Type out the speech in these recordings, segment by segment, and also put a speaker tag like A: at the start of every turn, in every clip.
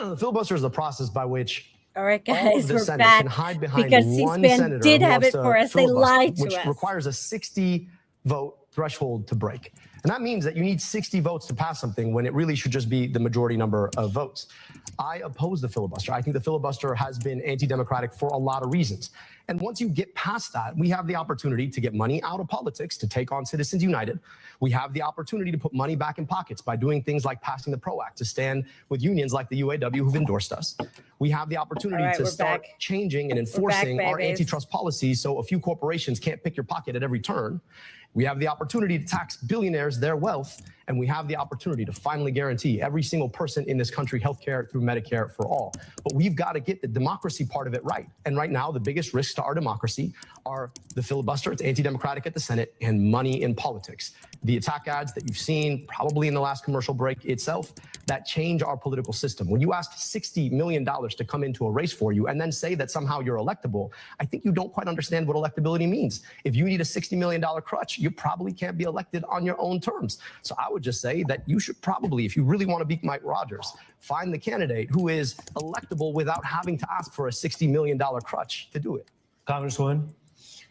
A: The filibuster is the process by which
B: all right,
A: all
B: guys,
A: of the
B: we're
A: Senate
B: back
A: can hide behind
B: because
A: one
B: C-SPAN
A: senator
B: did
A: who
B: have
A: wants
B: it
A: to
B: for us. They
A: filibuster,
B: lied to
A: which
B: us.
A: requires a 60-vote threshold to break. And that means that you need 60 votes to pass something when it really should just be the majority number of votes. I oppose the filibuster. I think the filibuster has been anti-democratic for a lot of reasons. And once you get past that, we have the opportunity to get money out of politics to take on Citizens United. We have the opportunity to put money back in pockets by doing things like passing the PRO Act to stand with unions like the UAW who've endorsed us. We have the opportunity to start changing and enforcing our antitrust policies so a few corporations can't pick your pocket at every turn. We have the opportunity to tax billionaires their wealth, and we have the opportunity to finally guarantee every single person in this country health care through Medicare for all. But we've got to get the democracy part of it right. And right now, the biggest risks to our democracy are the filibuster, it's anti-democratic at the Senate, and money in politics. The attack ads that you've seen probably in the last commercial break itself that change our political system. When you ask $60 million to come into a race for you and then say that somehow you're electable, I think you don't quite understand what electability means. If you need a $60 million crutch, you probably can't be elected on your own terms. So I would just say that you should probably, if you really want to beat Mike Rogers, find the candidate who is electable without having to ask for a $60 million crutch to do it.
C: Congresswoman?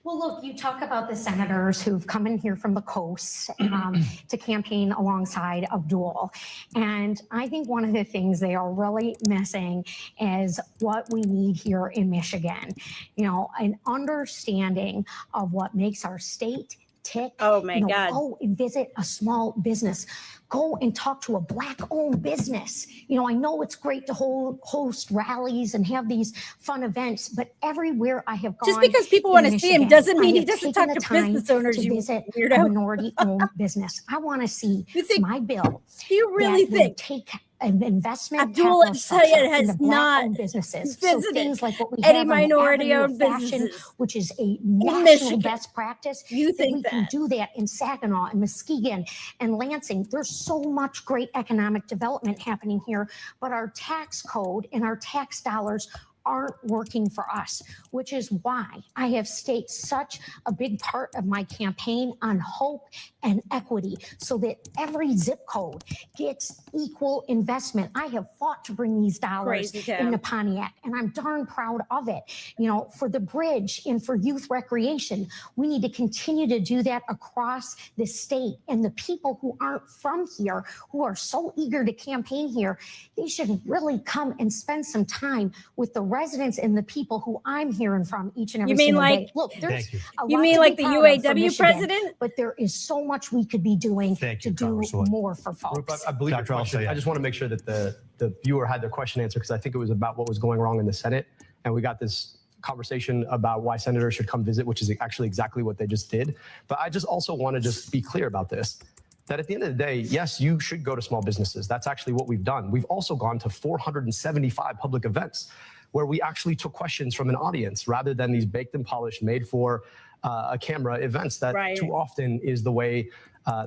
D: Well, look, you talk about the senators who've come in here from the coast to campaign alongside Abdul. And I think one of the things they are really missing is what we need here in Michigan. You know, an understanding of what makes our state tick.
B: Oh my God.
D: Go and visit a small business. Go and talk to a Black-owned business. You know, I know it's great to host rallies and have these fun events, but everywhere I have gone,
B: just because people want to see him doesn't mean he doesn't talk to business owners.
D: To visit a
B: weirdo.
D: minority-owned business. I want to see my bill.
B: Do you really think
D: take an investment
B: Abdul Sayed has not
D: businesses?
B: visited
D: So things like what we
B: any
D: have
B: minority-owned businesses,
D: which is a national best practice.
B: You think
D: we can do that in Saginaw and Muskegon and Lansing? There's so much great economic development happening here, but our tax code and our tax dollars aren't working for us, which is why I have staked such a big part of my campaign on hope and equity so that every zip code gets equal investment. I have fought to bring these dollars into Pontiac, and I'm darn proud of it. You know, for the bridge and for youth recreation, we need to continue to do that across the state. And the people who aren't from here, who are so eager to campaign here, they should really come and spend some time with the residents and the people who I'm hearing from each and every single day. Look, there's a lot
B: you mean
D: to
B: like
D: be
B: the
D: proud of for
B: UAW
D: Michigan,
B: president?
D: but there is so much we could be doing to do more for folks.
A: I believe your question. I just want to make sure that the viewer had their question answered, because I think it was about what was going wrong in the Senate, and we got this conversation about why senators should come visit, which is actually exactly what they just did. But I just also want to just be clear about this, that at the end of the day, yes, you should go to small businesses. That's actually what we've done. We've also gone to 475 public events where we actually took questions from an audience rather than these baked and polished, made for a camera events that too often is the way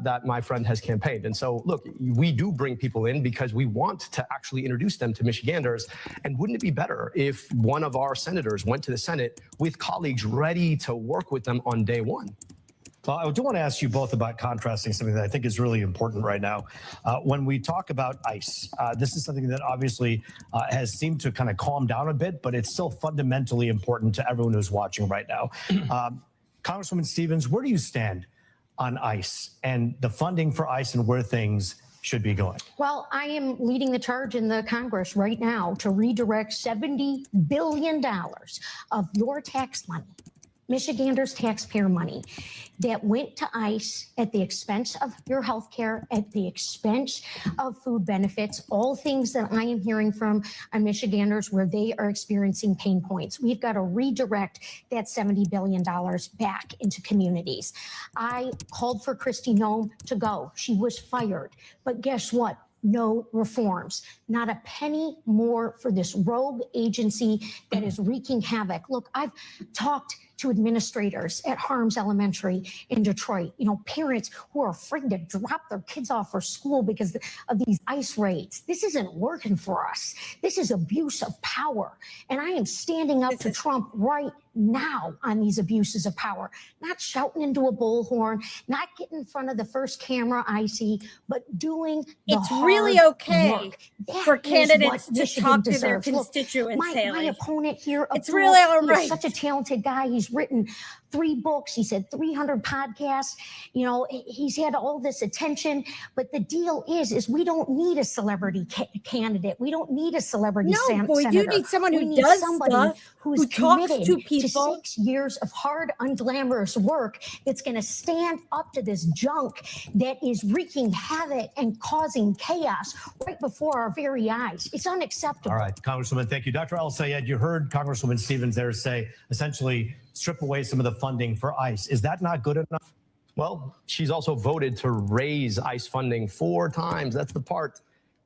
A: that my friend has campaigned. And so, look, we do bring people in because we want to actually introduce them to Michiganders. And wouldn't it be better if one of our senators went to the Senate with colleagues ready to work with them on day one?
C: Well, I do want to ask you both about contrasting something that I think is really important right now. When we talk about ICE, this is something that obviously has seemed to kind of calm down a bit, but it's still fundamentally important to everyone who's watching right now. Congresswoman Stevens, where do you stand on ICE and the funding for ICE and where things should be going?
D: Well, I am leading the charge in the Congress right now to redirect $70 billion of your tax money, Michiganders' taxpayer money, that went to ICE at the expense of your health care, at the expense of food benefits, all things that I am hearing from Michiganders where they are experiencing pain points. We've got to redirect that $70 billion back into communities. I called for Kristi Noem to go. She was fired. But guess what? No reforms, not a penny more for this rogue agency that is wreaking havoc. Look, I've talked to administrators at Harms Elementary in Detroit, parents who are afraid to drop their kids off for school because of these ICE raids. This isn't working for us. This is abuse of power. And I am standing up to Trump right now on these abuses of power, not shouting into a bullhorn, not getting in front of the first camera I see, but doing the
B: It's really okay
D: work. That
B: for
D: is
B: candidates
D: what
B: to
D: Michigan
B: talk to their
D: deserves. Look,
B: constituents,
D: my
B: Haley.
D: opponent here,
B: It's
D: Abdul,
B: really all
D: he
B: right.
D: is such a talented guy. He's written 3 books. He said 300 podcasts. He's had all this attention. But the deal is we don't need a celebrity candidate. We don't need a celebrity
B: No, but we do
D: senator.
B: need someone
D: We
B: who
D: need
B: does
D: somebody
B: stuff,
D: who's
B: who talks
D: committed
B: to people.
D: 6 years of hard, unglamorous work that's going to stand up to this junk that is wreaking havoc and causing chaos right before our very eyes. It's unacceptable.
C: All right, Congresswoman, thank you. Dr. El-Sayed, you heard Congresswoman Stevens there say, essentially, strip away some of the funding for ICE. Is that not good enough?
A: Well, she's also voted to raise ICE funding 4 times. That's the part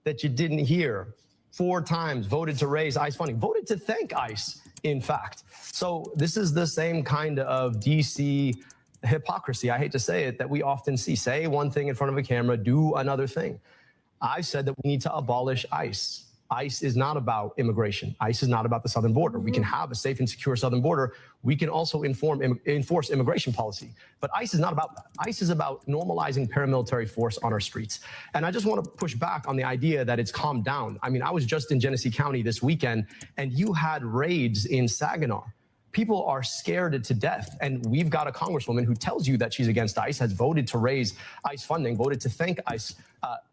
A: that you didn't hear. 4 times voted to raise ICE funding, voted to thank ICE, in fact. So this is the same kind of DC hypocrisy, I hate to say it, that we often see. Say one thing in front of a camera, do another thing. I said that we need to abolish ICE. ICE is not about immigration. ICE is not about the southern border. We can have a safe and secure southern border. We can also enforce immigration policy. But ICE is not about that. ICE is about normalizing paramilitary force on our streets. And I just want to push back on the idea that it's calmed down. I mean, I was just in Genesee County this weekend, and you had raids in Saginaw. People are scared to death. And we've got a congresswoman who tells you that she's against ICE, has voted to raise ICE funding, voted to thank ICE,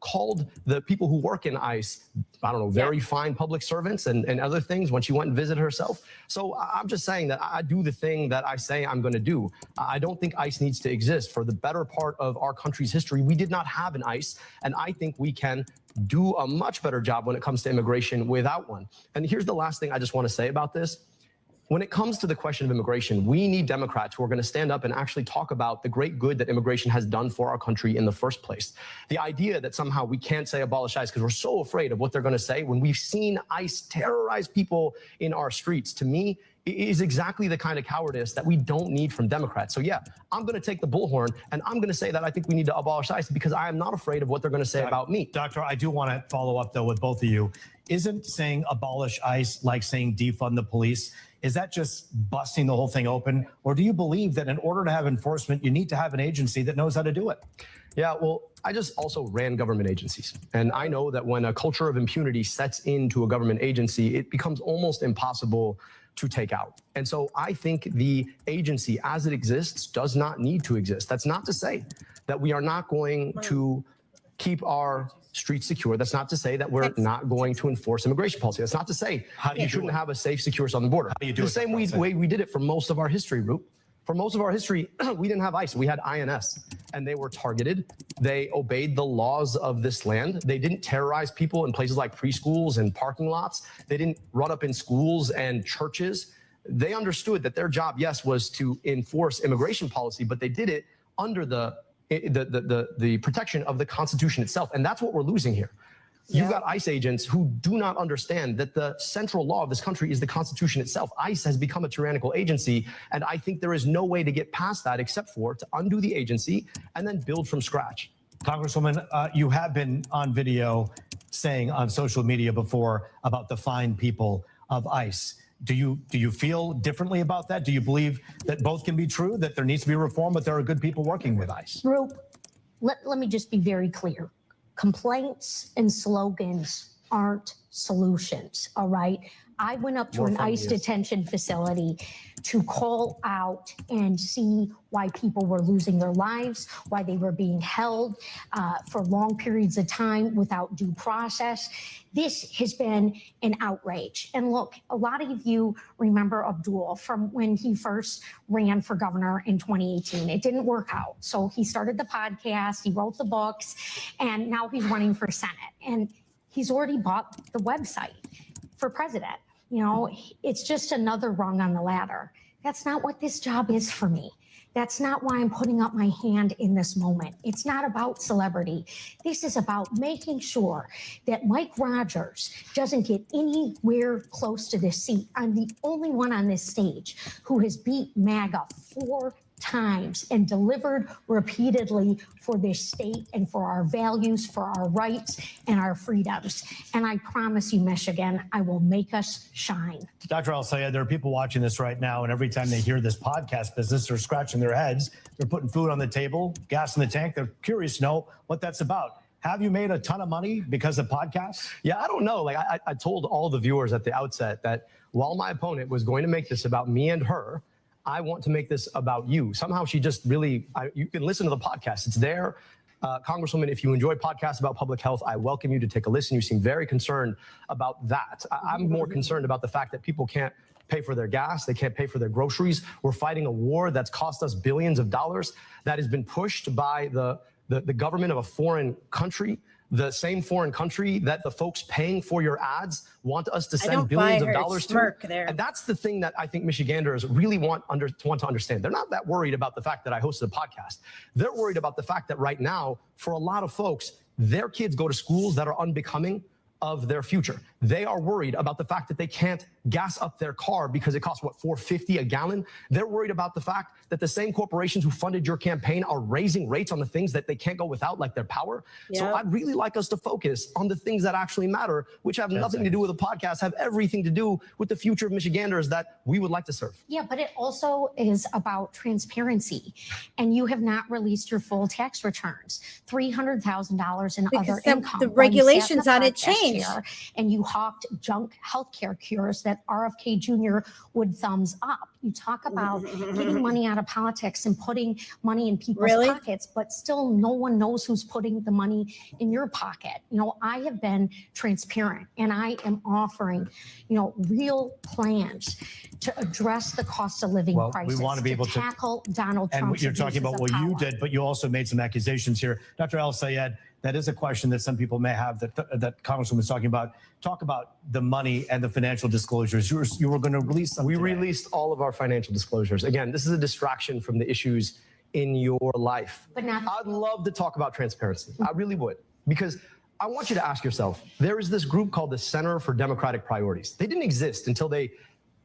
A: called the people who work in ICE, I don't know, very fine public servants and other things when she went and visited herself. So I'm just saying that I do the thing that I say I'm going to do. I don't think ICE needs to exist. For the better part of our country's history, we did not have an ICE. And I think we can do a much better job when it comes to immigration without one. And here's the last thing I just want to say about this. When it comes to the question of immigration, we need Democrats who are going to stand up and actually talk about the great good that immigration has done for our country in the first place. The idea that somehow we can't say abolish ICE because we're so afraid of what they're going to say when we've seen ICE terrorize people in our streets, to me, is exactly the kind of cowardice that we don't need from Democrats. So yeah, I'm going to take the bullhorn and I'm going to say that I think we need to abolish ICE because I am not afraid of what they're going to say about me.
C: Doctor, I do want to follow up, though, with both of you. Isn't saying abolish ICE like saying defund the police? Is that just busting the whole thing open? Or do you believe that in order to have enforcement, you need to have an agency that knows how to do it?
A: Yeah, well, I just also ran government agencies. And I know that when a culture of impunity sets into a government agency, it becomes almost impossible to take out. And so I think the agency as it exists does not need to exist. That's not to say that we are not going to keep our streets secure. That's not to say that we're not going to enforce immigration policy. That's not to say you shouldn't have a safe, secure southern border.
C: How do you do
A: the
C: it,
A: same way we did it for most of our history, Roop. For most of our history, we didn't have ICE. We had INS, and they were targeted. They obeyed the laws of this land. They didn't terrorize people in places like preschools and parking lots. They didn't run up in schools and churches. They understood that their job, yes, was to enforce immigration policy, but they did it under the protection of the Constitution itself. And that's what we're losing here. You've got ICE agents who do not understand that the central law of this country is the Constitution itself. ICE has become a tyrannical agency, and I think there is no way to get past that except for to undo the agency and then build from scratch.
C: Congresswoman, you have been on video saying on social media before about the fine people of ICE. Do you feel differently about that? Do you believe that both can be true, that there needs to be reform, but there are good people working with ICE?
D: Roop, let me just be very clear. Complaints and slogans aren't solutions, all right? I went up to an ICE detention facility to call out and see why people were losing their lives, why they were being held for long periods of time without due process. This has been an outrage. And look, a lot of you remember Abdul from when he first ran for governor in 2018. It didn't work out. So he started the podcast, he wrote the books, and now he's running for Senate. And he's already bought the website for president. You know, it's just another rung on the ladder. That's not what this job is for me. That's not why I'm putting up my hand in this moment. It's not about celebrity. This is about making sure that Mike Rogers doesn't get anywhere close to this seat. I'm the only one on this stage who has beat MAGA 4 times and delivered repeatedly for this state and for our values, for our rights and our freedoms. And I promise you, Michigan, I will make us shine.
C: Dr. El-Sayed, there are people watching this right now, and every time they hear this podcast business, they're scratching their heads. They're putting food on the table, gas in the tank. They're curious to know what that's about. Have you made a ton of money because of podcasts?
A: Yeah, I don't know. Like I told all the viewers at the outset that while my opponent was going to make this about me and her, I want to make this about you. Somehow she just really, you can listen to the podcast. It's there. Congresswoman, if you enjoy podcasts about public health, I welcome you to take a listen. You seem very concerned about that. I'm more concerned about the fact that people can't pay for their gas. They can't pay for their groceries. We're fighting a war that's cost us billions of dollars that has been pushed by the government of a foreign country. The same foreign country that the folks paying for your ads want us to send billions of dollars to. And that's the thing that I think Michiganders really want to understand. They're not that worried about the fact that I hosted a podcast. They're worried about the fact that right now, for a lot of folks, their kids go to schools that are unbecoming of their future. They are worried about the fact that they can't gas up their car because it costs, what, $4.50 a gallon? They're worried about the fact that the same corporations who funded your campaign are raising rates on the things that they can't go without, like their power. Yep. So I'd really like us to focus on the things that actually matter, which have nothing to do with the podcast, have everything to do with the future of Michiganders that we would like to serve.
D: Yeah, but it also is about transparency. And you have not released your full tax returns. $300,000 in
B: Because
D: other income.
B: the regulations on it changed.
D: And you hawked junk healthcare cures that RFK Jr. would thumbs up. You talk about getting money out of politics and putting money in people's pockets, but still no one knows who's putting the money in your pocket. You know, I have been transparent and I am offering, you know, real plans to address the cost of living crisis.
C: We want to be able to
D: tackle Donald Trump.
C: And you're talking about what you did, but you also made some accusations here. Dr. El-Sayed, that is a question that some people may have that Congresswoman was talking about. Talk about the money and the financial disclosures. You were going to release them.
A: We released all of our financial disclosures. Again, this is a distraction from the issues in your life.
D: But not
A: I'd love to talk about transparency. I really would. Because I want you to ask yourself, there is this group called the Center for Democratic Priorities. They didn't exist until they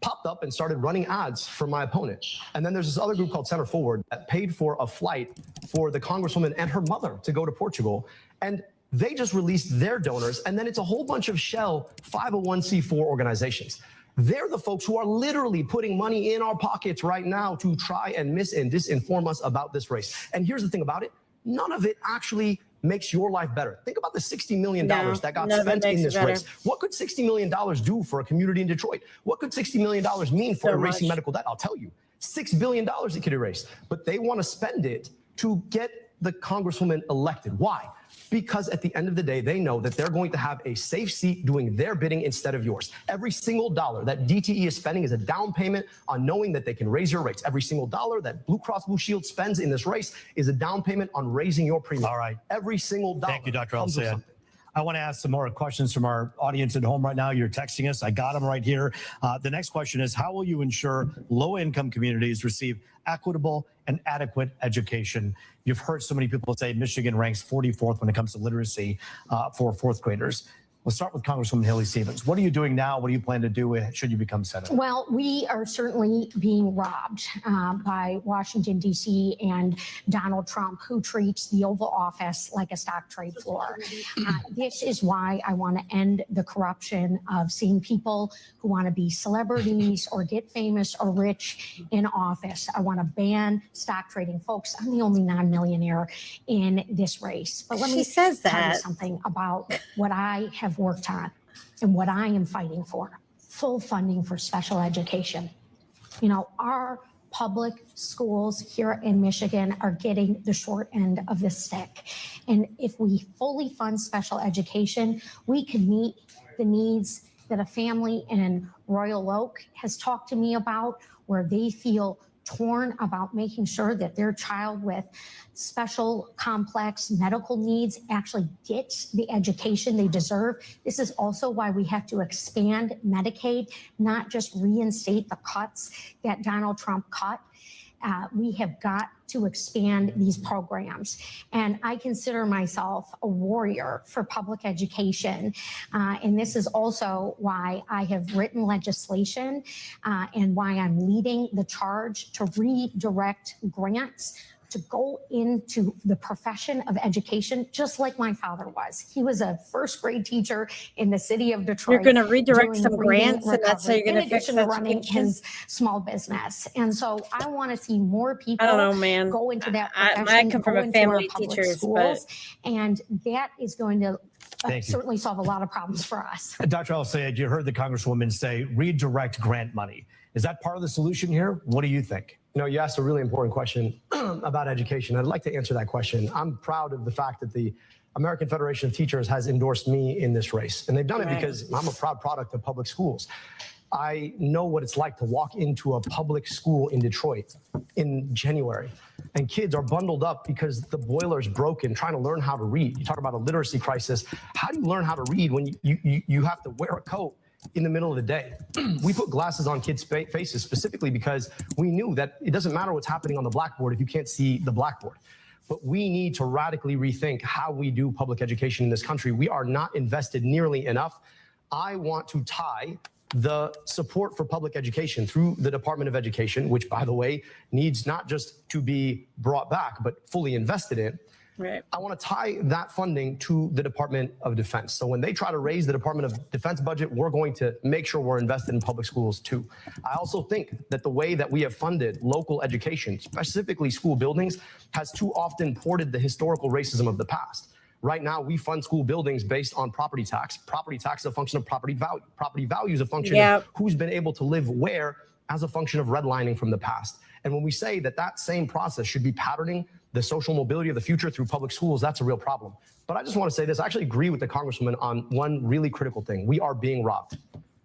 A: popped up and started running ads for my opponent. And then there's this other group called Center Forward that paid for a flight for the Congresswoman and her mother to go to Portugal. And they just released their donors. And then it's a whole bunch of shell 501c4 organizations. They're the folks who are literally putting money in our pockets right now to try and mis and disinform us about this race. And here's the thing about it. None of it actually makes your life better. Think about the $60 million that got spent in this race. What could $60 million do for a community in Detroit? What could $60 million mean for erasing medical debt? I'll tell you, $6 billion it could erase, but they want to spend it to get the Congresswoman elected. Why? Because at the end of the day, they know that they're going to have a safe seat doing their bidding instead of yours. Every single dollar that DTE is spending is a down payment on knowing that they can raise your rates. Every single dollar that Blue Cross Blue Shield spends in this race is a down payment on raising your premium.
C: All right.
A: Every single dollar.
C: Thank you, Dr. El-Sayed. I want to ask some more questions from our audience at home right now. You're texting us. I got them right here. The next question is, how will you ensure low-income communities receive equitable and adequate education? You've heard so many people say Michigan ranks 44th when it comes to literacy for fourth graders. We'll start with Congresswoman Haley Stevens. What are you doing now? What do you plan to do should you become senator?
D: Well, we are certainly being robbed by Washington, D.C. and Donald Trump, who treats the Oval Office like a stock trade floor. This is why I want to end the corruption of seeing people who want to be celebrities or get famous or rich in office. I want to ban stock trading. Folks, I'm the only non-millionaire in this race. But let me tell you something about what I have worked on and what I am fighting for. Full funding for special education. You know, our public schools here in Michigan are getting the short end of the stick. And if we fully fund special education, we can meet the needs that a family in Royal Oak has talked to me about, where they feel torn about making sure that their child with special complex medical needs actually gets the education they deserve. This is also why we have to expand Medicaid, not just reinstate the cuts that Donald Trump cut. we have got to expand these programs. And I consider myself a warrior for public education. And this is also why I have written legislation and why I'm leading the charge to redirect grants to go into the profession of education, just like my father was. He was a first grade teacher in the city of Detroit.
B: You're going to redirect
D: doing
B: some
D: reading
B: grants, and that's how
D: recovery,
B: you're going
D: in
B: to fix
D: addition to running
B: education?
D: his small business. And so I want to see more people
B: I don't know, man.
D: go into that
B: I
D: profession,
B: come from
D: go
B: a
D: into our
B: family of
D: public
B: teachers,
D: schools, and that is going to
C: Thank you.
D: certainly solve a lot of problems for us.
C: Dr. Al-Sayed, you heard the Congresswoman say redirect grant money. Is that part of the solution here? What do you think?
A: You know, you asked a really important question about education. I'd like to answer that question. I'm proud of the fact that the American Federation of Teachers has endorsed me in this race. And they've done it because I'm a proud product of public schools. I know what it's like to walk into a public school in Detroit in January, and kids are bundled up because the boiler's broken, trying to learn how to read. You talk about a literacy crisis. How do you learn how to read when you have to wear a coat in the middle of the day? We put glasses on kids' faces specifically because we knew that it doesn't matter what's happening on the blackboard if you can't see the blackboard. But we need to radically rethink how we do public education in this country. We are not invested nearly enough. I want to tie the support for public education through the Department of Education, which, by the way, needs not just to be brought back, but fully invested in.
B: Right.
A: I want to tie that funding to the Department of Defense. So when they try to raise the Department of Defense budget, we're going to make sure we're invested in public schools too. I also think that the way that we have funded local education, specifically school buildings, has too often ported the historical racism of the past. Right now, we fund school buildings based on property tax. Property tax is a function of property value. Property value is a function of who's been able to live where as a function of redlining from the past. And when we say that that same process should be patterning the social mobility of the future through public schools, that's a real problem. But I just want to say this. I actually agree with the Congresswoman on one really critical thing. We are being robbed.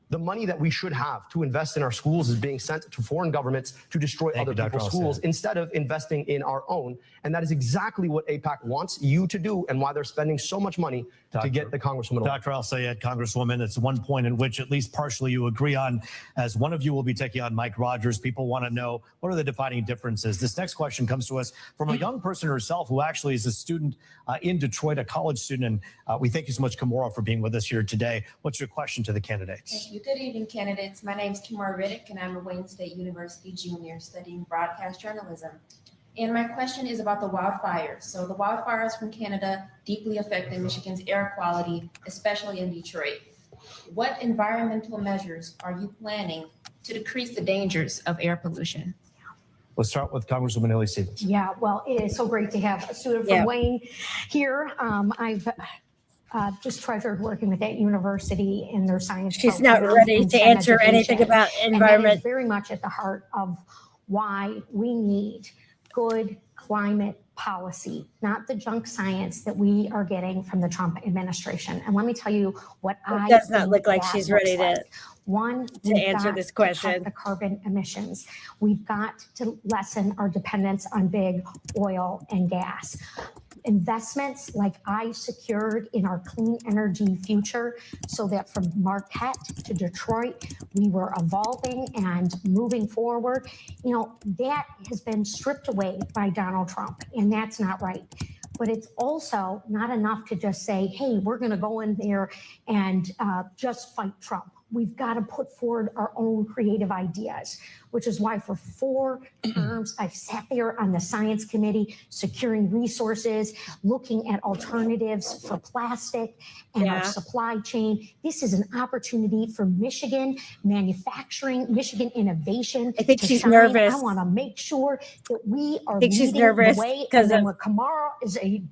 A: The money that we should have to invest in our schools is being sent to foreign governments to destroy other people's schools instead of investing in our own. And that is exactly what AIPAC wants you to do and why they're spending so much money to get the Congresswoman.
C: Dr. Al-Sayed, Congresswoman, it's one point in which at least partially you agree on. As one of you will be taking on Mike Rogers, people want to know, what are the defining differences? This next question comes to us from a young person herself who actually is a student in Detroit, a college student. And we thank you so much, Kimora, for being with us here today. What's your question to the candidates?
E: Thank you. Good evening, candidates. My name is Kimora Riddick, and I'm a Wayne State University junior studying broadcast journalism. And my question is about the wildfires. So the wildfires from Canada deeply affecting Michigan's air quality, especially in Detroit. What environmental measures are you planning to decrease the dangers of air pollution?
C: Let's start with Congresswoman Haley Stevens.
D: Yeah, well, it is so great to have a student from Wayne here. I've just treasured working with that university in their science.
B: She's not ready to answer anything about environment.
D: And that is very much at the heart of why we need good climate policy, not the junk science that we are getting from the Trump administration. And let me tell you what
B: It does not look like she's ready to
D: One,
B: answer this question.
D: To cut the carbon emissions. We've got to lessen our dependence on big oil and gas. Investments like I secured in our clean energy future, so that from Marquette to Detroit, we were evolving and moving forward. You know, that has been stripped away by Donald Trump, and that's not right. But it's also not enough to just say, hey, we're going to go in there and just fight Trump. We've got to put forward our own creative ideas, which is why for 4 terms, I've sat there on the science committee, securing resources, looking at alternatives for plastic and our supply chain. This is an opportunity for Michigan manufacturing, Michigan innovation.
B: I think she's nervous.
D: I want to make sure that we are
B: she's
D: leading
B: nervous
D: the way.
B: because
D: And then when Kamara is a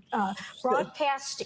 D: broadcast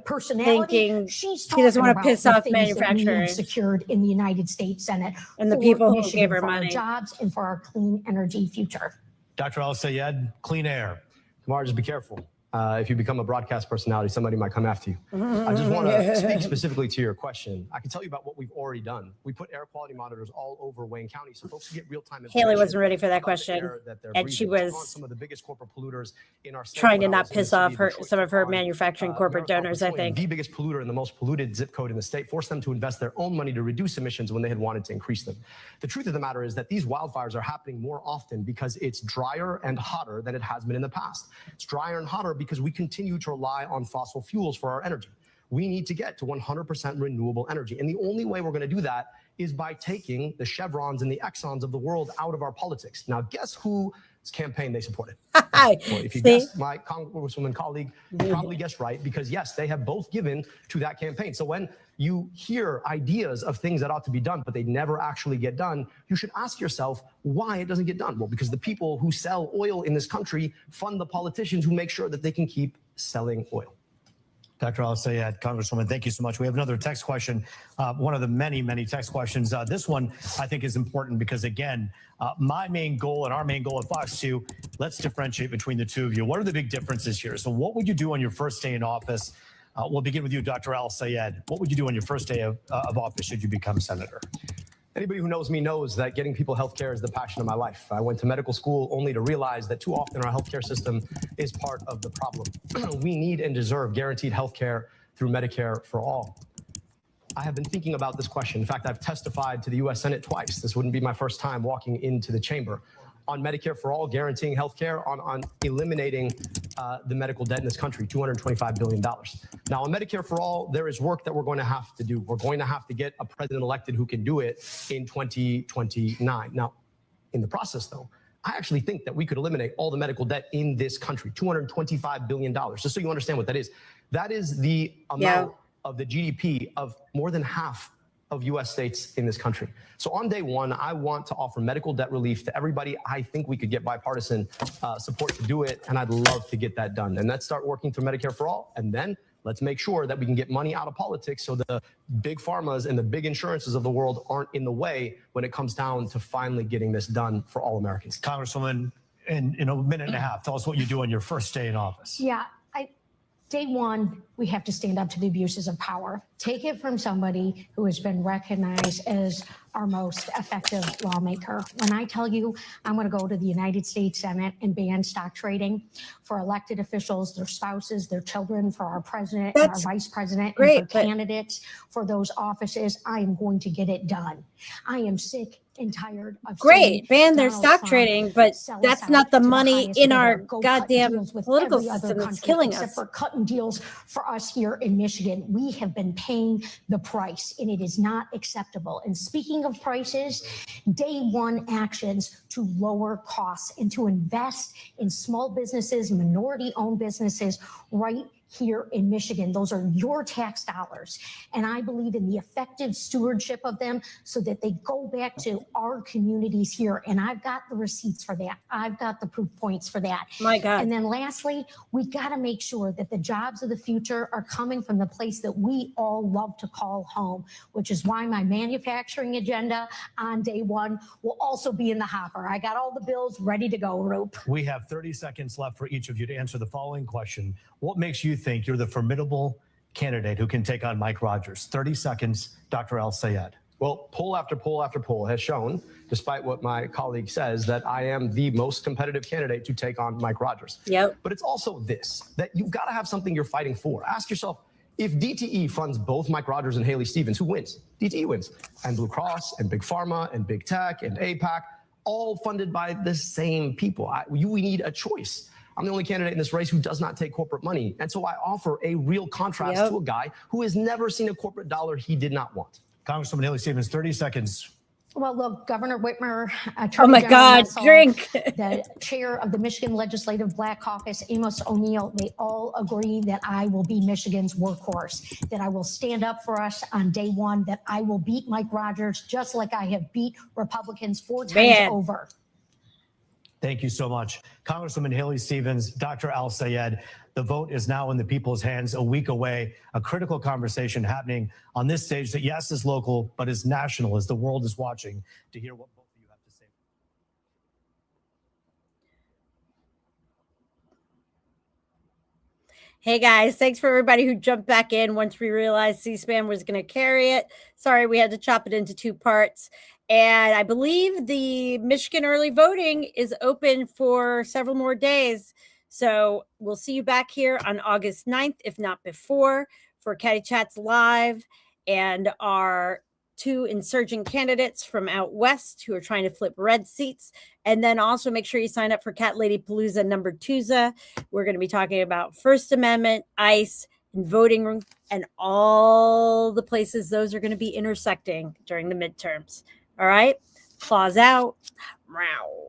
D: personality, she's talking
B: doesn't want to
D: about
B: piss
D: the
B: off
D: things that we
B: manufacturing.
D: have secured in the United States Senate
B: And the
D: for
B: people who
D: Michigan,
B: gave her
D: for our
B: money.
D: jobs and for our clean energy future.
C: Dr. Al-Sayed, clean air.
A: Kamara, just be careful. If you become a broadcast personality, somebody might come after you. I just want to speak specifically to your question. I can tell you about what we've already done. We put air quality monitors all over Wayne County so folks can get real-time information.
B: Haley wasn't ready for that
A: about the
B: question,
A: air that they're
B: and she
A: breathing.
B: was
A: On some of the biggest corporate polluters in our state.
B: trying to
A: When I
B: not
A: was in the
B: piss
A: city
B: off
A: of
B: her
A: Detroit,
B: some of her
A: on,
B: manufacturing corporate
A: Marathon
B: donors, I
A: Petroleum,
B: think.
A: the biggest polluter and the most polluted zip code in the state, forced them to invest their own money to reduce emissions when they had wanted to increase them. The truth of the matter is that these wildfires are happening more often because it's drier and hotter than it has been in the past. It's drier and hotter because we continue to rely on fossil fuels for our energy. We need to get to 100% renewable energy. And the only way we're going to do that is by taking the Chevrons and the Exxons of the world out of our politics. Now, guess whose campaign they supported? Well, if you guessed my Congresswoman colleague, you probably guessed right, because yes, they have both given to that campaign. So when you hear ideas of things that ought to be done, but they never actually get done, you should ask yourself why it doesn't get done. Well, because the people who sell oil in this country fund the politicians who make sure that they can keep selling oil.
C: Dr. Al-Sayed, Congresswoman, thank you so much. We have another text question, one of the many, many text questions. This one I think is important because, again, my main goal and our main goal at Fox 2, let's differentiate between the two of you. What are the big differences here? So what would you do on your first day in office? We'll begin with you, Dr. Al-Sayed. What would you do on your first day of office should you become senator?
A: Anybody who knows me knows that getting people healthcare is the passion of my life. I went to medical school only to realize that too often our healthcare system is part of the problem. We need and deserve guaranteed healthcare through Medicare for all. I have been thinking about this question. In fact, I've testified to the U.S. Senate twice. This wouldn't be my first time walking into the chamber on Medicare for all, guaranteeing healthcare, on eliminating the medical debt in this country, $225 billion. Now, on Medicare for all, there is work that we're going to have to do. We're going to have to get a president elected who can do it in 2029. Now, in the process, though, I actually think that we could eliminate all the medical debt in this country, $225 billion. Just so you understand what that is. That is the amount of the GDP of more than half of U.S. states in this country. So on day one, I want to offer medical debt relief to everybody. I think we could get bipartisan support to do it, and I'd love to get that done. And let's start working through Medicare for all, and then let's make sure that we can get money out of politics so the big pharmas and the big insurances of the world aren't in the way when it comes down to finally getting this done for all Americans.
C: Congresswoman, in a minute and a half, tell us what you do on your first day in office.
D: Yeah, day one, we have to stand up to the abuses of power. Take it from somebody who has been recognized as our most effective lawmaker. When I tell you I'm going to go to the United States Senate and ban stock trading for elected officials, their spouses, their children, for our president and our vice president, and for candidates for those offices, I am going to get it done. I am sick and tired of
B: ban their stock trading, but that's not the money in our goddamn political system that's killing us.
D: Except for cutting deals for us here in Michigan. We have been paying the price, and it is not acceptable. And speaking of prices, day one actions to lower costs and to invest in small businesses, minority-owned businesses right here in Michigan. Those are your tax dollars. And I believe in the effective stewardship of them so that they go back to our communities here. And I've got the receipts for that. I've got the proof points for that.
B: My God.
D: And then lastly, we got to make sure that the jobs of the future are coming from the place that we all love to call home, which is why my manufacturing agenda on day one will also be in the hopper. I got all the bills ready to go, Roop.
C: We have 30 seconds left for each of you to answer the following question. What makes you think you're the formidable candidate who can take on Mike Rogers? 30 seconds, Dr. Al-Sayed.
A: Well, poll after poll after poll has shown, despite what my colleague says, that I am the most competitive candidate to take on Mike Rogers.
B: Yep.
A: But it's also this, that you've got to have something you're fighting for. Ask yourself, if DTE funds both Mike Rogers and Haley Stevens, who wins? DTE wins. And Blue Cross and Big Pharma and Big Tech and APAC, all funded by the same people. We need a choice. I'm the only candidate in this race who does not take corporate money. And so I offer a real contrast to a guy who has never seen a corporate dollar he did not want.
C: Congresswoman Haley Stevens, 30 seconds.
D: Well, look, Governor Whitmer,
B: oh my God, drink.
D: The chair of the Michigan Legislative Black Caucus, Amos O'Neill, they all agree that I will be Michigan's workhorse, that I will stand up for us on day one, that I will beat Mike Rogers just like I have beat Republicans 4 times over.
C: Thank you so much. Congresswoman Haley Stevens, Dr. Al-Sayed, the vote is now in the people's hands, a week away, a critical conversation happening on this stage that, yes, is local, but is national as the world is watching to hear what both of you have to say.
B: Hey guys, thanks for everybody who jumped back in once we realized C-SPAN was going to carry it. Sorry, we had to chop it into 2 parts. And I believe the Michigan early voting is open for several more days. So we'll see you back here on August 9th, if not before, for Caddy Chats Live and our 2 insurgent candidates from out west who are trying to flip red seats. And then also make sure you sign up for Cat Lady Palooza number 2. We're going to be talking about First Amendment, ICE, and voting room, and all the places those are going to be intersecting during the midterms. All right, claws out. Meow.